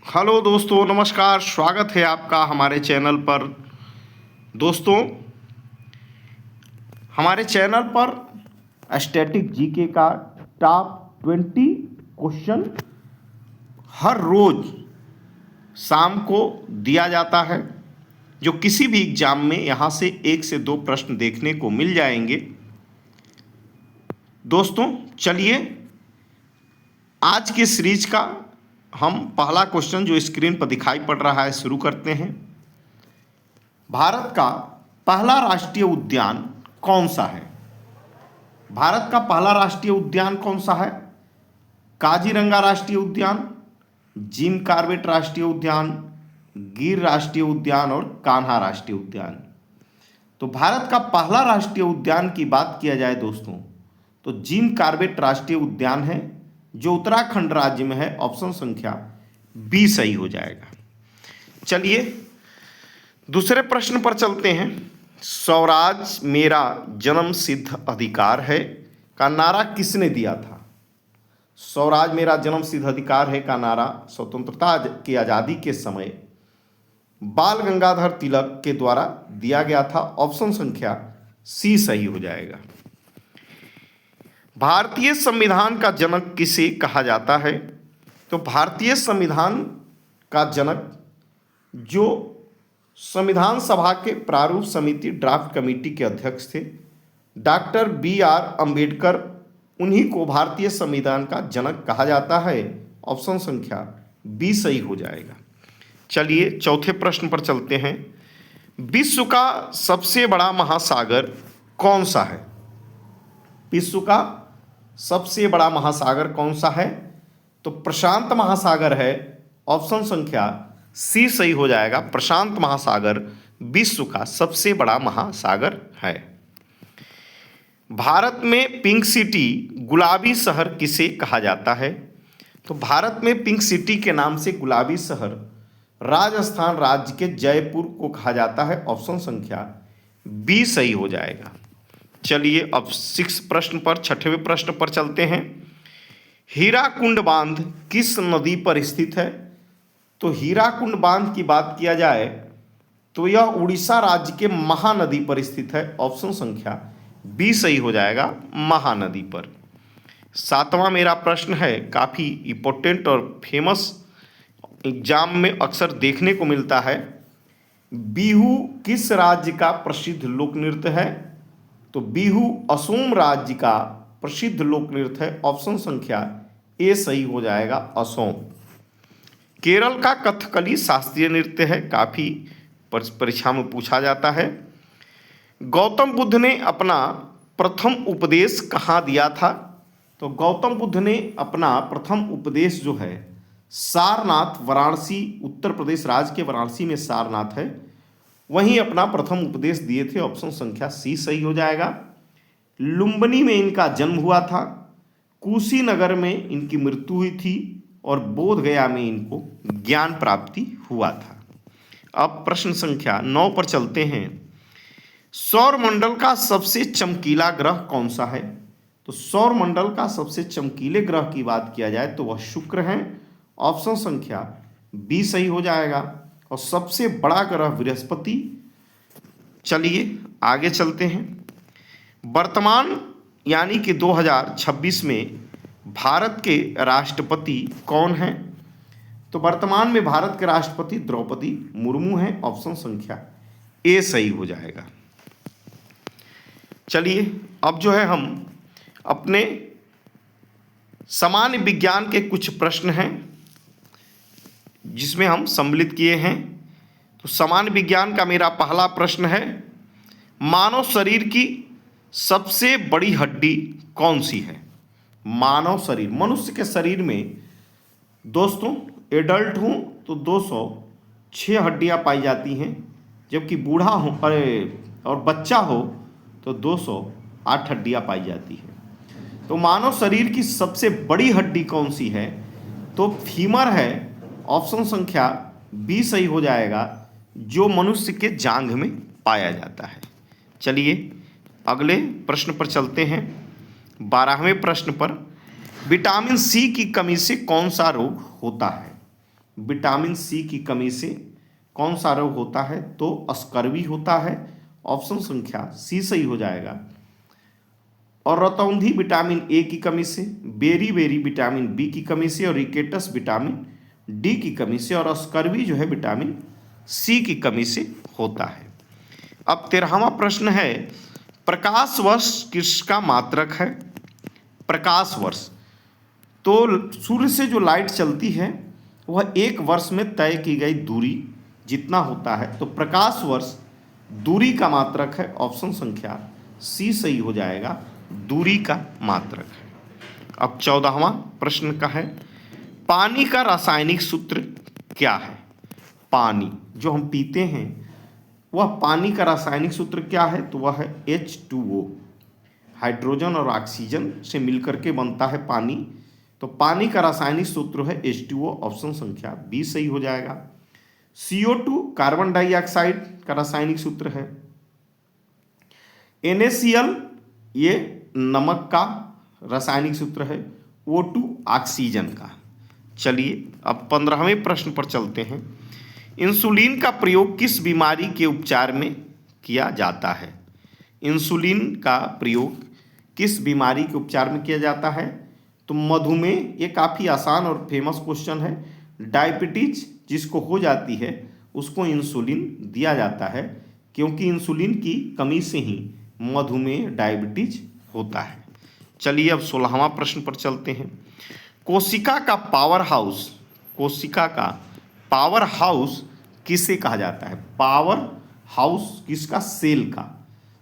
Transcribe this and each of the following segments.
Hello दोस्तों, नमस्कार। स्वागत है आपका हमारे चैनल पर। दोस्तों, हमारे चैनल पर स्टैटिक जीके का टॉप 20 क्वेश्चन हर रोज शाम को दिया जाता है, जो किसी भी एग्जाम में यहाँ से 1 से 2 प्रश्न देखने को मिल जाएंगे। दोस्तों, चलिए आज के सीरीज का हम पहला क्वेश्चन जो स्क्रीन पर दिखाई पड़ रहा है शुरू करते हैं। भारत का पहला राष्ट्रीय उद्यान कौन सा है? भारत का पहला राष्ट्रीय उद्यान कौन सा है? काजीरंगा राष्ट्रीय उद्यान, जिम कॉर्बेट राष्ट्रीय उद्यान, गिर राष्ट्रीय उद्यान और कान्हा राष्ट्रीय उद्यान। तो भारत का पहला राष्ट्रीय उद्यान की बात किया जाए दोस्तों, तो जिम कॉर्बेट राष्ट्रीय उद्यान है, जो उत्तराखंड राज्य में है। ऑप्शन संख्या बी सही हो जाएगा। चलिए दूसरे प्रश्न पर चलते हैं। स्वराज मेरा जन्म सिद्ध अधिकार है का नारा किसने दिया था? स्वराज मेरा जन्म सिद्ध अधिकार है का नारा स्वतंत्रता की आज़ादी के समय बाल गंगाधर तिलक के द्वारा दिया गया था। ऑप्शन संख्या सी सही हो जाएगा। भारतीय संविधान का जनक किसे कहा जाता है? तो भारतीय संविधान का जनक जो संविधान सभा के प्रारूप समिति ड्राफ्ट कमेटी के अध्यक्ष थे, डॉक्टर बी.आर. अंबेडकर, उन्हीं को भारतीय संविधान का जनक कहा जाता है। ऑप्शन संख्या बी सही हो जाएगा। चलिए चौथे प्रश्न पर चलते हैं। विश्व का सबसे बड़ा महासागर कौन सा है? विश्व का सबसे बड़ा महासागर कौन सा है? तो प्रशांत महासागर है। ऑप्शन संख्या सी सही हो जाएगा। प्रशांत महासागर विश्व का सबसे बड़ा महासागर है। भारत में पिंक सिटी गुलाबी शहर किसे कहा जाता है? तो भारत में पिंक सिटी के नाम से गुलाबी शहर राजस्थान राज्य के जयपुर को कहा जाता है। ऑप्शन संख्या बी सही हो जाएगा। चलिए अब छठवें प्रश्न पर चलते हैं। हीराकुंड बांध किस नदी पर स्थित है? तो हीराकुंड बांध की बात किया जाए तो यह उड़ीसा राज्य के महानदी पर स्थित है। ऑप्शन संख्या बी सही हो जाएगा, महानदी पर। सातवां मेरा प्रश्न है, काफ़ी इम्पोर्टेंट और फेमस एग्जाम में अक्सर देखने को मिलता है। बिहू किस राज्य का प्रसिद्ध लोक नृत्य है? तो बिहू असम राज्य का प्रसिद्ध लोक नृत्य है। ऑप्शन संख्या ए सही हो जाएगा, असम। केरल का कथकली शास्त्रीय नृत्य है, काफ़ी परीक्षा में पूछा जाता है। गौतम बुद्ध ने अपना प्रथम उपदेश कहाँ दिया था? तो गौतम बुद्ध ने अपना प्रथम उपदेश जो है सारनाथ, वाराणसी, उत्तर प्रदेश राज्य के वाराणसी में सारनाथ है, वहीं अपना प्रथम उपदेश दिए थे। ऑप्शन संख्या सी सही हो जाएगा। लुम्बिनी में इनका जन्म हुआ था, कुशीनगर में इनकी मृत्यु हुई थी और बोध गया में इनको ज्ञान प्राप्ति हुआ था। अब प्रश्न संख्या 9 पर चलते हैं। सौरमंडल का सबसे चमकीला ग्रह कौन सा है? तो सौरमंडल का सबसे चमकीले ग्रह की बात किया जाए तो वह शुक्र है। ऑप्शन संख्या बी सही हो जाएगा। और सबसे बड़ा ग्रह बृहस्पति। चलिए आगे चलते हैं। वर्तमान यानी कि 2026 में भारत के राष्ट्रपति कौन हैं? तो वर्तमान में भारत के राष्ट्रपति द्रौपदी मुर्मू हैं। ऑप्शन संख्या ए सही हो जाएगा। चलिए अब जो है हम अपने सामान्य विज्ञान के कुछ प्रश्न हैं जिसमें हम सम्मिलित किए हैं। तो सामान्य विज्ञान का मेरा पहला प्रश्न है, मानव शरीर की सबसे बड़ी हड्डी कौन सी है? मानव शरीर, मनुष्य के शरीर में दोस्तों एडल्ट हूँ तो 206 हड्डियाँ पाई जाती हैं, जबकि बूढ़ा हो और बच्चा हो तो 208 हड्डियाँ पाई जाती हैं। तो मानव शरीर की सबसे बड़ी हड्डी कौन सी है? तो फीमर है। ऑप्शन संख्या बी सही हो जाएगा, जो मनुष्य के जांघ में पाया जाता है। चलिए अगले प्रश्न पर चलते हैं। 12वें प्रश्न पर, विटामिन सी की कमी से कौन सा रोग होता है? विटामिन सी की कमी से कौन सा रोग होता है? तो स्कर्वी होता है। ऑप्शन संख्या सी सही हो जाएगा। और रतौंधी विटामिन ए की कमी से, बेरी बेरी विटामिन बी की कमी से, और रिकेटस विटामिन डी की कमी से, और स्कर्वी जो है विटामिन सी की कमी से होता है। अब 13वां प्रश्न है, प्रकाश वर्ष किसका मात्रक है? प्रकाश वर्ष तो सूर्य से जो लाइट चलती है वह एक वर्ष में तय की गई दूरी जितना होता है, तो प्रकाश वर्ष दूरी का मात्रक है। ऑप्शन संख्या सी सही हो जाएगा, दूरी का मात्रक है। अब 14वां प्रश्न का है, पानी का रासायनिक सूत्र क्या है? पानी जो हम पीते हैं वह पानी का रासायनिक सूत्र क्या है? तो वह है H2O। हाइड्रोजन और ऑक्सीजन से मिलकर के बनता है पानी, तो पानी का रासायनिक सूत्र है H2O। ऑप्शन संख्या बी सही हो जाएगा। CO2 कार्बन डाइऑक्साइड का रासायनिक सूत्र है। NaCl ये नमक का रासायनिक सूत्र है। O2 ऑक्सीजन का। चलिए अब 15वें प्रश्न पर चलते हैं। इंसुलिन का प्रयोग किस बीमारी के उपचार में किया जाता है? इंसुलिन का प्रयोग किस बीमारी के उपचार में किया जाता है? तो मधुमेह, ये काफ़ी आसान और फेमस क्वेश्चन है। डायबिटीज जिसको हो जाती है उसको इंसुलिन दिया जाता है, क्योंकि इंसुलिन की कमी से ही मधुमेह डायबिटीज होता है। चलिए अब 16वां प्रश्न पर चलते हैं। कोशिका का पावर हाउस, कोशिका का पावर हाउस किसे कहा जाता है? पावर हाउस किसका? सेल का।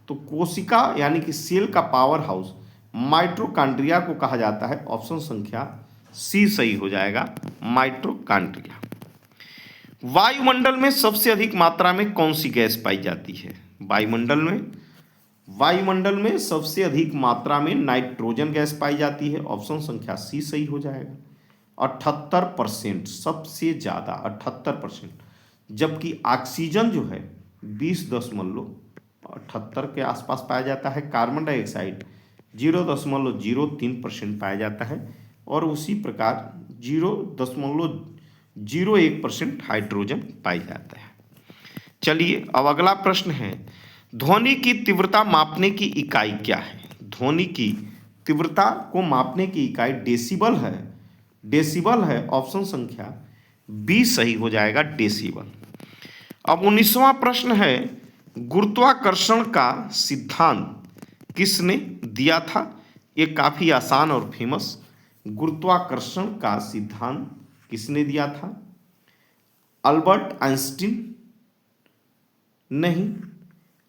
तो कोशिका यानी कि सेल का पावर हाउस माइटोकॉन्ड्रिया को कहा जाता है। ऑप्शन संख्या सी सही हो जाएगा, माइटोकॉन्ड्रिया। वायुमंडल में सबसे अधिक मात्रा में कौन सी गैस पाई जाती है? वायुमंडल में सबसे अधिक मात्रा में नाइट्रोजन गैस पाई जाती है। ऑप्शन संख्या सी सही हो जाएगा। 78%, सबसे ज़्यादा 78%, जबकि ऑक्सीजन जो है 20.78 के आसपास पाया जाता है। कार्बन डाइऑक्साइड 0.03% पाया जाता है, और उसी प्रकार 0.01% हाइड्रोजन पाई जाता है। चलिए अब अगला प्रश्न है, ध्वनि की तीव्रता मापने की इकाई क्या है? ध्वनि की तीव्रता को मापने की इकाई डेसिबल है। डेसिबल है। ऑप्शन संख्या बी सही हो जाएगा, डेसिबल। अब 19वां प्रश्न है, गुरुत्वाकर्षण का सिद्धांत किसने दिया था? ये काफी आसान और फेमस। गुरुत्वाकर्षण का सिद्धांत किसने दिया था? Albert Einstein? नहीं,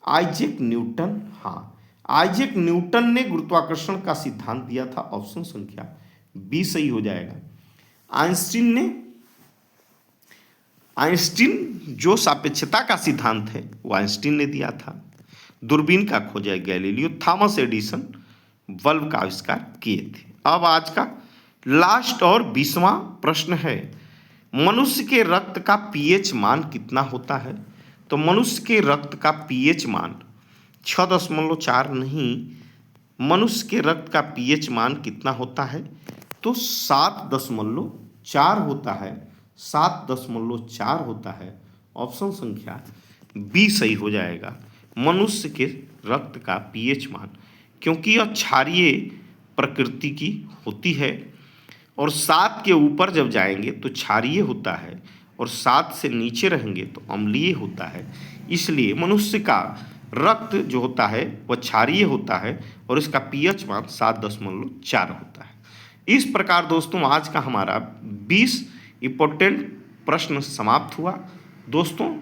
आइजैक न्यूटन। हाँ, आइजैक न्यूटन ने गुरुत्वाकर्षण का सिद्धांत दिया था। ऑप्शन संख्या बी सही हो जाएगा। आइंस्टीन जो सापेक्षता का सिद्धांत है वो आइंस्टीन ने दिया था। दूरबीन का खोजा गैलीलियो, थॉमस एडिसन बल्ब का आविष्कार किए थे। अब आज का लास्ट और 20वां प्रश्न है, मनुष्य के रक्त का पीएच मान कितना होता है? तो मनुष्य के रक्त का पीएच मान 6.4 नहीं, मनुष्य के रक्त का पीएच मान कितना होता है? तो 7.4 होता है। 7.4 होता है। ऑप्शन संख्या बी सही हो जाएगा, मनुष्य के रक्त का पीएच मान, क्योंकि यह क्षारीय प्रकृति की होती है, और 7 के ऊपर जब जाएंगे तो क्षारीय होता है, और 7 से नीचे रहेंगे तो अम्लीय होता है। इसलिए मनुष्य का रक्त जो होता है वह क्षारीय होता है, और इसका पीएच मान 7.4 होता है। इस प्रकार दोस्तों आज का हमारा 20 इम्पोर्टेंट प्रश्न समाप्त हुआ। दोस्तों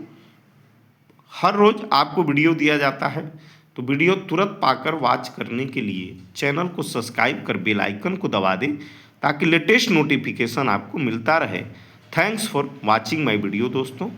हर रोज़ आपको वीडियो दिया जाता है, तो वीडियो तुरंत पाकर वॉच करने के लिए चैनल को सब्सक्राइब कर बेल आइकन को दबा दें, ताकि लेटेस्ट नोटिफिकेशन आपको मिलता रहे। Thanks for watching my video दोस्तों।